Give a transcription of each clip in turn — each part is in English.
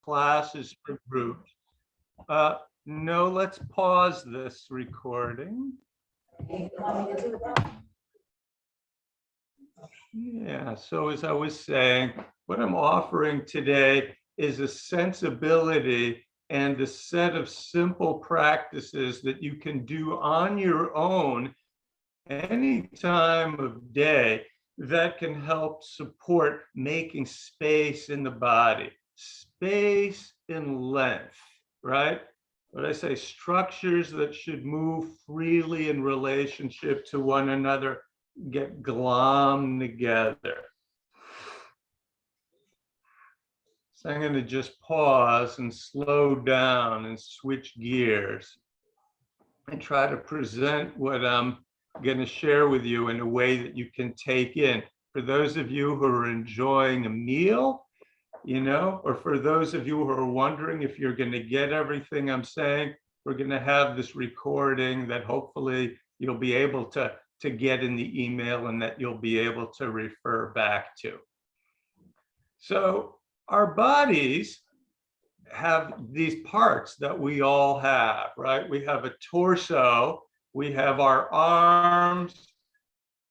classes for groups. No, let's pause this recording. Yeah, so as I was saying, what I'm offering today is a sensibility and a set of simple practices that you can do on your own any time of day that can help support making space in the body, space and length, right? What I say, structures that should move freely in relationship to one another get glommed together. So I'm going to just pause and slow down and switch gears and try to present what I'm going to share with you in a way that you can take in. For those of you who are enjoying a meal, or for those of you who are wondering if you're going to get everything I'm saying, we're going to have this recording that hopefully you'll be able to get in the email and that you'll be able to refer back to. So our bodies have these parts that we all have, right? We have a torso, we have our arms,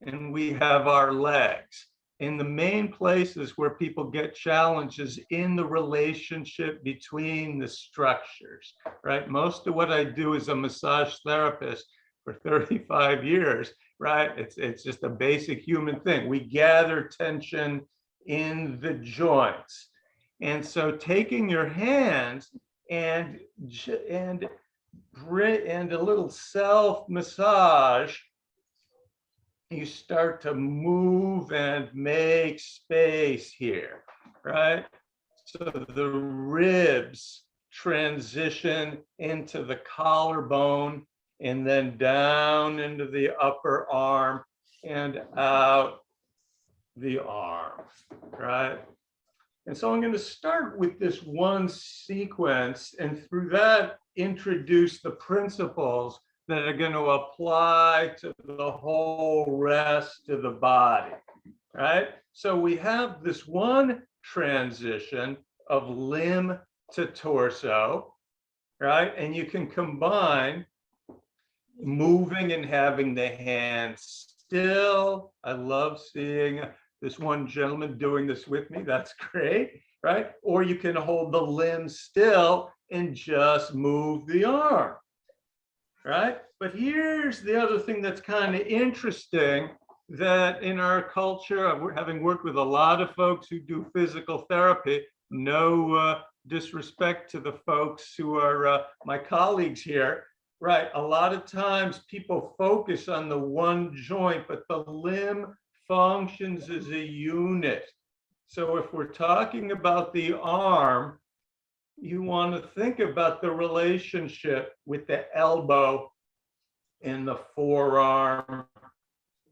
and we have our legs. And the main places where people get challenges in the relationship between the structures, right? Most of what I do as a massage therapist for 35 years, right? It's just a basic human thing. We gather tension in the joints. And so taking your hands and a little self massage, you start to move and make space here, right? So the ribs transition into the collarbone and then down into the upper arm and out the arm, right? And so I'm going to start with this one sequence, and through that introduce the principles that are going to apply to the whole rest of the body, right? So we have this one transition of limb to torso, right? And you can combine moving and having the hands still. I love seeing this one gentleman doing this with me. That's great, right? Or you can hold the limb still and just move the arm, right? But here's the other thing that's kind of interesting, that in our culture, having worked with a lot of folks who do physical therapy, no disrespect to the folks who are my colleagues here, right? A lot of times people focus on the one joint, but the limb functions as a unit. So if we're talking about the arm, you want to think about the relationship with the elbow and the forearm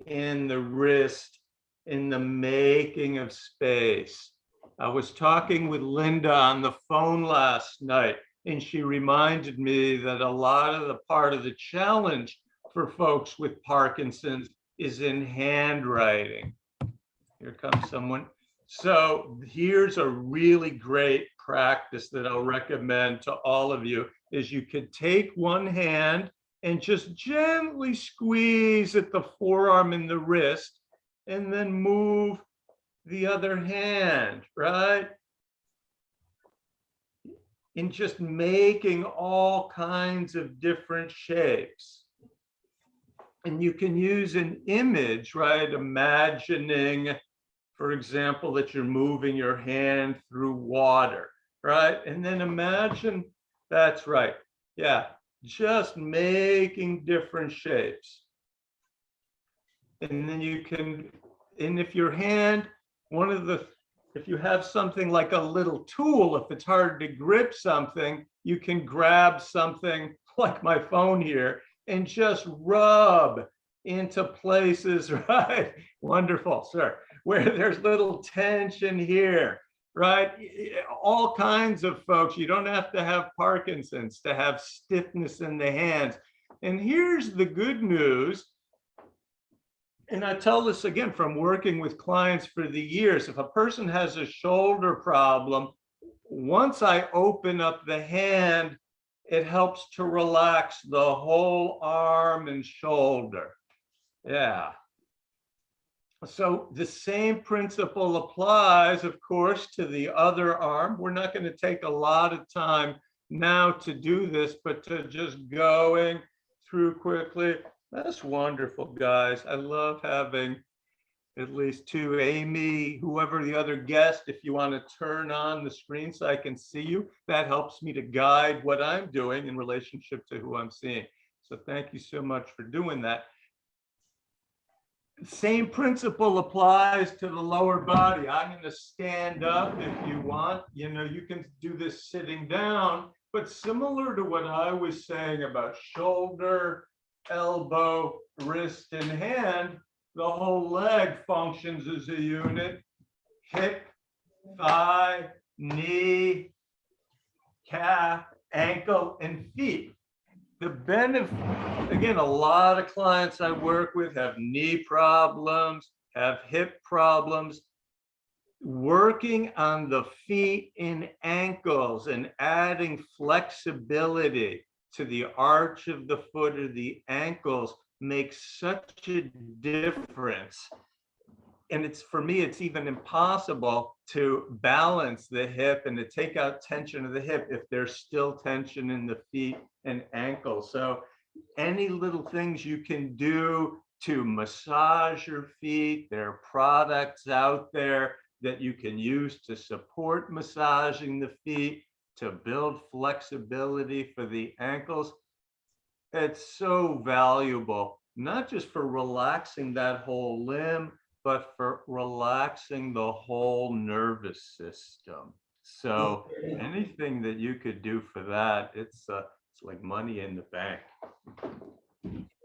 and the wrist in the making of space. I was talking with Linda on the phone last night, and she reminded me that a lot of the part of the challenge for folks with Parkinson's is in handwriting. Here comes someone. So here's a really great practice that I'll recommend to all of you, is you could take one hand and just gently squeeze at the forearm and the wrist, and then move the other hand, right? In just making all kinds of different shapes. And you can use an image, right? Imagining, for example, that you're moving your hand through water, right? And then imagine, that's right. Yeah, just making different shapes. And then you can, and if your hand, if you have something like a little tool, if it's hard to grip something, you can grab something like my phone here and just rub into places, right? Wonderful, sir. Where there's little tension here, right? All kinds of folks, you don't have to have Parkinson's to have stiffness in the hands. And here's the good news. And I tell this again from working with clients for the years. If a person has a shoulder problem, once I open up the hand, it helps to relax the whole arm and shoulder. Yeah. So the same principle applies, of course, to the other arm. We're not going to take a lot of time now to do this, but to just going through quickly. That's wonderful, guys. I love having at least two. Amy, whoever the other guest, if you want to turn on the screen so I can see you, that helps me to guide what I'm doing in relationship to who I'm seeing. So thank you so much for doing that. Same principle applies to the lower body. I'm going to stand up if you want. You know, you can do this sitting down, but similar to what I was saying about shoulder, elbow, wrist, and hand, the whole leg functions as a unit. Hip, thigh, knee, calf, ankle, and feet. The benefit, again, a lot of clients I work with have knee problems, have hip problems. Working on the feet and ankles and adding flexibility to the arch of the foot or the ankles makes such a difference. And it's, for me, it's even impossible to balance the hip and to take out tension of the hip if there's still tension in the feet and ankles. So any little things you can do to massage your feet, there are products out there that you can use to support massaging the feet, to build flexibility for the ankles. It's so valuable, not just for relaxing that whole limb, but for relaxing the whole nervous system. So anything that you could do for that, it's like money in the bank.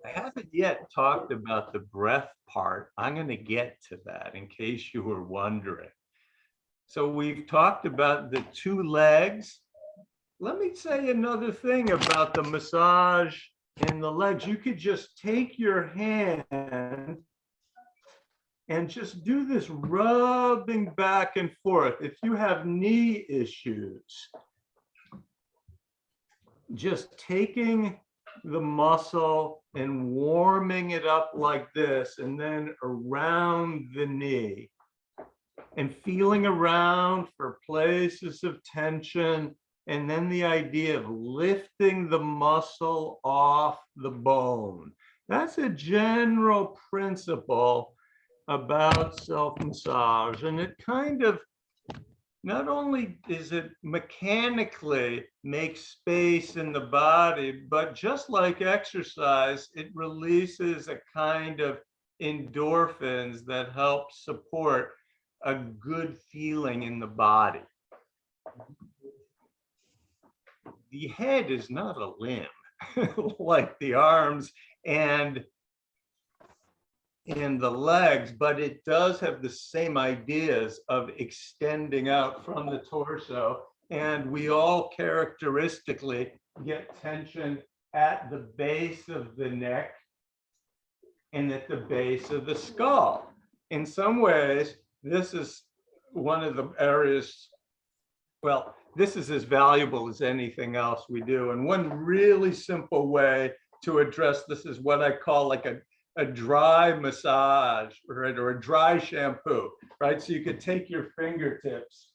I haven't yet talked about the breath part. I'm going to get to that in case you were wondering. So we've talked about the two legs. Let me say another thing about the massage in the legs. You could just take your hand and just do this rubbing back and forth. If you have knee issues, just taking the muscle and warming it up like this, and then around the knee, and feeling around for places of tension, and then the idea of lifting the muscle off the bone. That's a general principle about self-massage, and it kind of, not only is it mechanically make space in the body, but just like exercise, it releases a kind of endorphins that help support a good feeling in the body. The head is not a limb like the arms and the legs, but it does have the same ideas of extending out from the torso. And we all characteristically get tension at the base of the neck and at the base of the skull. In some ways, this is one of the areas, well, this is as valuable as anything else we do. And one really simple way to address this is what I call like a dry massage, right, or a dry shampoo, right? So you could take your fingertips,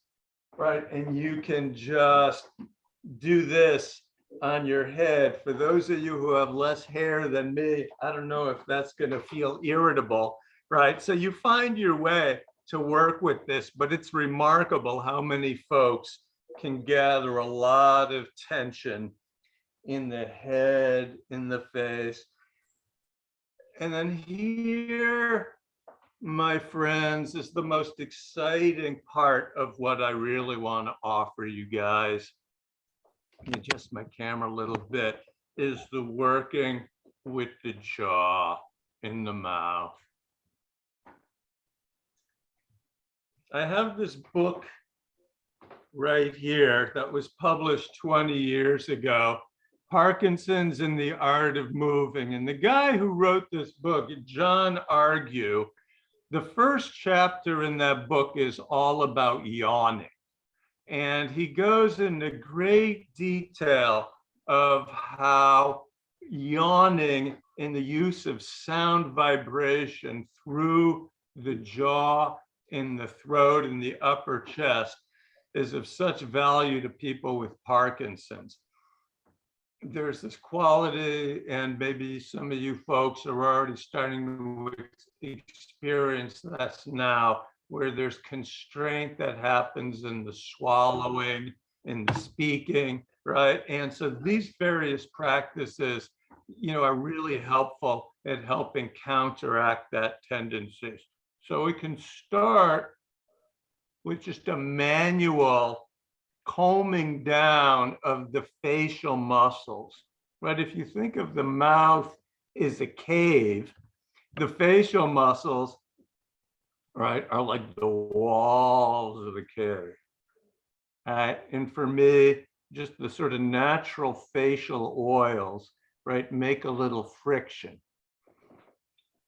right, and you can just do this on your head. For those of you who have less hair than me, I don't know if that's going to feel irritable, right? So you find your way to work with this, but it's remarkable how many folks can gather a lot of tension in the head, in the face. And then here, my friends, is the most exciting part of what I really want to offer you guys. Adjust my camera a little bit, is the working with the jaw in the mouth. I have this book right here that was published 20 years ago, Parkinson's and the Art of Moving. And the guy who wrote this book, John Argue, the first chapter in that book is all about yawning. And he goes into great detail of how yawning and the use of sound vibration through the jaw, in the throat, and the upper chest is of such value to people with Parkinson's. There's this quality, and maybe some of you folks are already starting to experience this now, where there's constraint that happens in the swallowing, in the speaking, right? And so these various practices, are really helpful at helping counteract that tendency. So we can start with just a manual combing down of the facial muscles, right? If you think of the mouth as a cave, the facial muscles, right, are like the walls of the cave. And for me, just the sort of natural facial oils, right, make a little friction.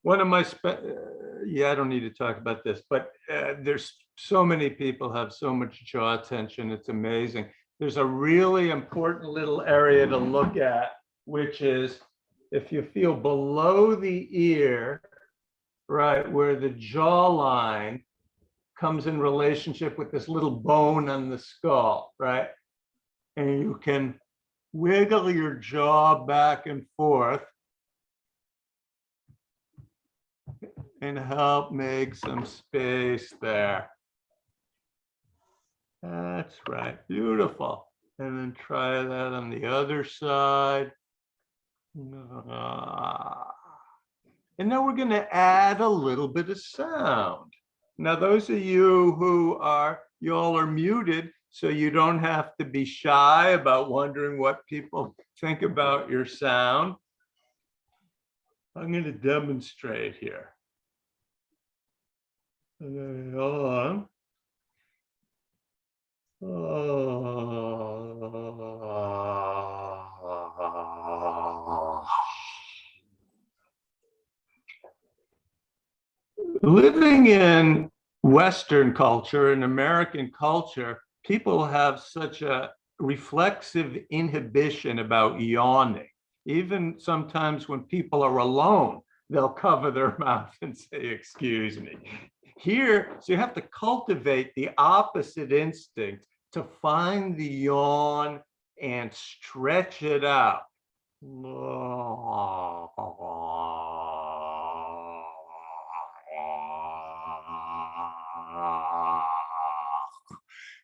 One of my, I don't need to talk about this, but there's so many people have so much jaw tension. It's amazing. There's a really important little area to look at, which is if you feel below the ear, right, where the jawline comes in relationship with this little bone on the skull, right? And you can wiggle your jaw back and forth and help make some space there. That's right, beautiful. And then try that on the other side. And now we're going to add a little bit of sound. Now, those of you who y'all are muted, so you don't have to be shy about wondering what people think about your sound. I'm going to demonstrate here. Hold on. Living in Western culture and American culture, people have such a reflexive inhibition about yawning. Even sometimes when people are alone, they'll cover their mouth and say, "Excuse me." Here, so you have to cultivate the opposite instinct to find the yawn and stretch it out.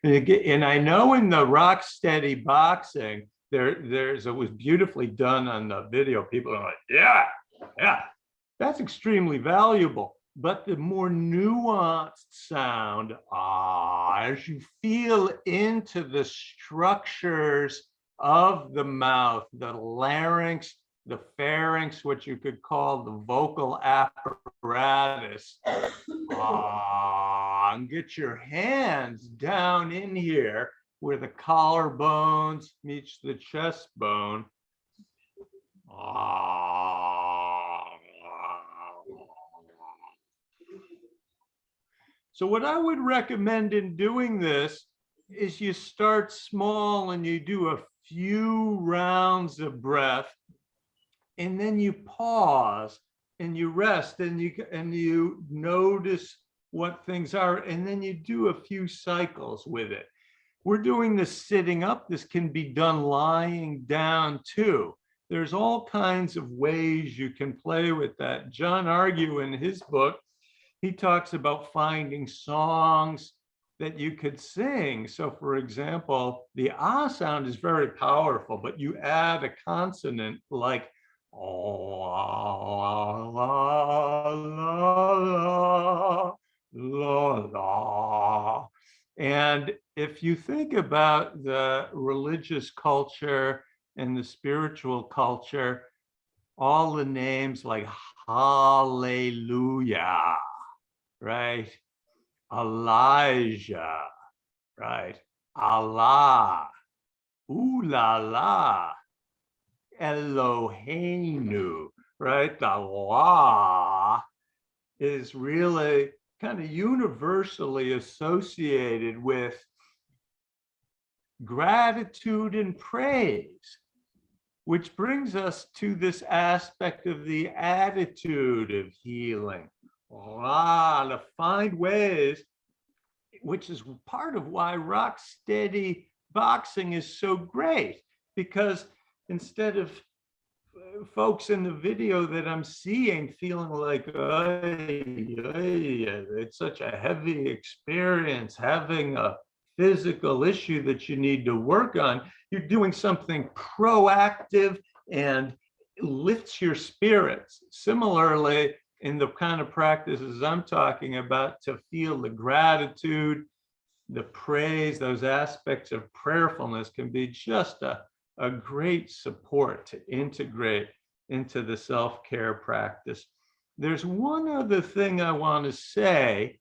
And I know in the rock steady boxing, it was beautifully done on the video. People are like, yeah, that's extremely valuable. But the more nuanced sound, as you feel into the structures of the mouth, the larynx, the pharynx, what you could call the vocal apparatus, and get your hands down in here where the collarbones meets the chest bone. So what I would recommend in doing this is you start small and you do a few rounds of breath, and then you pause and you rest and you notice what things are, and then you do a few cycles with it. We're doing this sitting up. This can be done lying down too. There's all kinds of ways you can play with that. John Argue in his book, he talks about finding songs that you could sing. So for example, the ah sound is very powerful, but you add a consonant like la la la la la. And if you think about the religious culture and the spiritual culture, all the names like hallelujah, right? Elijah, right? Allah, ooh la la, Eloheinu, right? The la is really kind of universally associated with gratitude and praise, which brings us to this aspect of the attitude of healing. To find ways, which is part of why rock steady boxing is so great, because instead of folks in the video that I'm seeing feeling like, it's such a heavy experience, having a physical issue that you need to work on, you're doing something proactive and lifts your spirits. Similarly, in the kind of practices I'm talking about, to feel the gratitude, the praise, those aspects of prayerfulness can be just a great support to integrate into the self-care practice. There's one other thing I want to say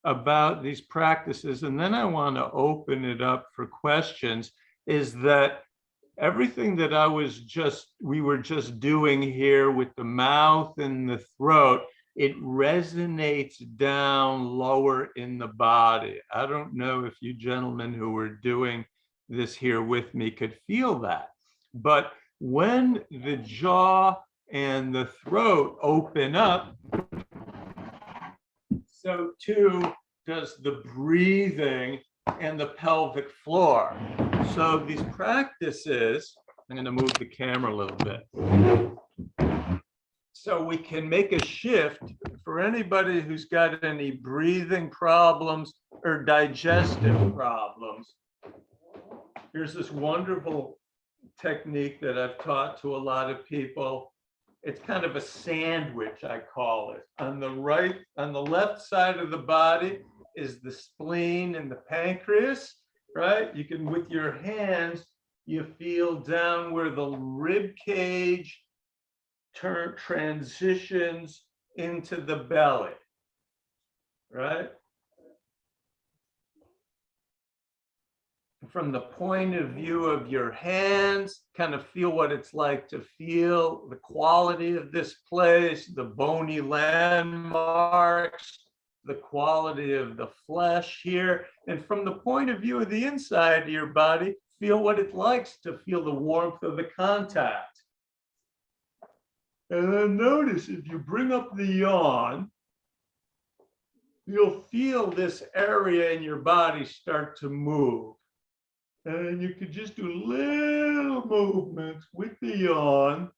about these practices, and then I want to open it up for questions, is that everything that we were just doing here with the mouth and the throat, it resonates down lower in the body. I don't know if you gentlemen who were doing this here with me could feel that. But when the jaw and the throat open up, so too does the breathing and the pelvic floor. So these practices, I'm going to move the camera a little bit, so we can make a shift for anybody who's got any breathing problems or digestive problems. Here's this wonderful technique that I've taught to a lot of people. It's kind of a sandwich, I call it. On the left side of the body is the spleen and the pancreas, right? You can, with your hands, you feel down where the rib cage transitions into the belly, right? From the point of view of your hands, kind of feel what it's like to feel the quality of this place, the bony landmarks, the quality of the flesh here. And from the point of view of the inside of your body, feel what it likes to feel the warmth of the contact. And then notice if you bring up the yawn, you'll feel this area in your body start to move. And you could just do little movements with the yawn.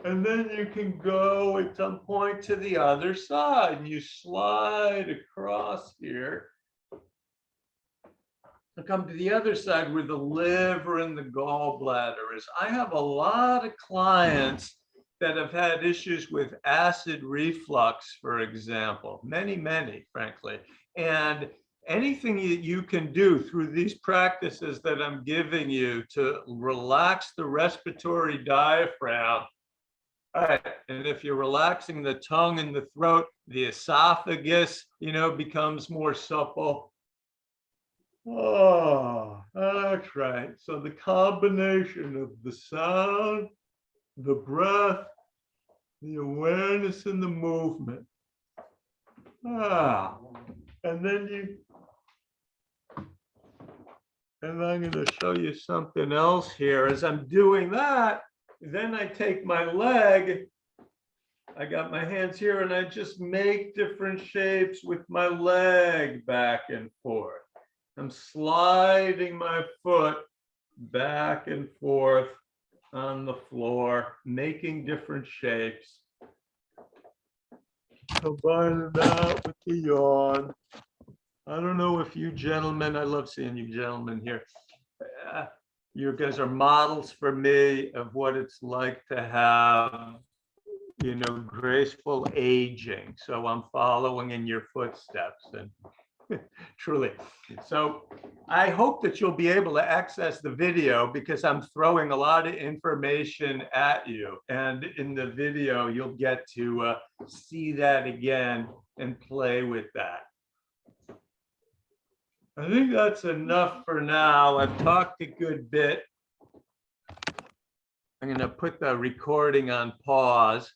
And then you can go at some point to the other side and you slide across here. And come to the other side where the liver and the gallbladder is. I have a lot of clients that have had issues with acid reflux, for example, many, frankly. And anything that you can do through these practices that I'm giving you to relax the respiratory diaphragm. All right, and if you're relaxing the tongue and the throat, the esophagus, becomes more supple. That's right. So the combination of the sound, the breath, the awareness, and the movement. And then and I'm going to show you something else here. As I'm doing that, then I take my leg, I got my hands here, and I just make different shapes with my leg back and forth. I'm sliding my foot back and forth on the floor, making different shapes. Combining that with the yawn. I don't know if you gentlemen, I love seeing you gentlemen here. You guys are models for me of what it's like to have, graceful aging. So I'm following in your footsteps, and truly. So I hope that you'll be able to access the video, because I'm throwing a lot of information at you. And in the video, you'll get to see that again and play with that. I think that's enough for now. I've talked a good bit. I'm going to put the recording on pause.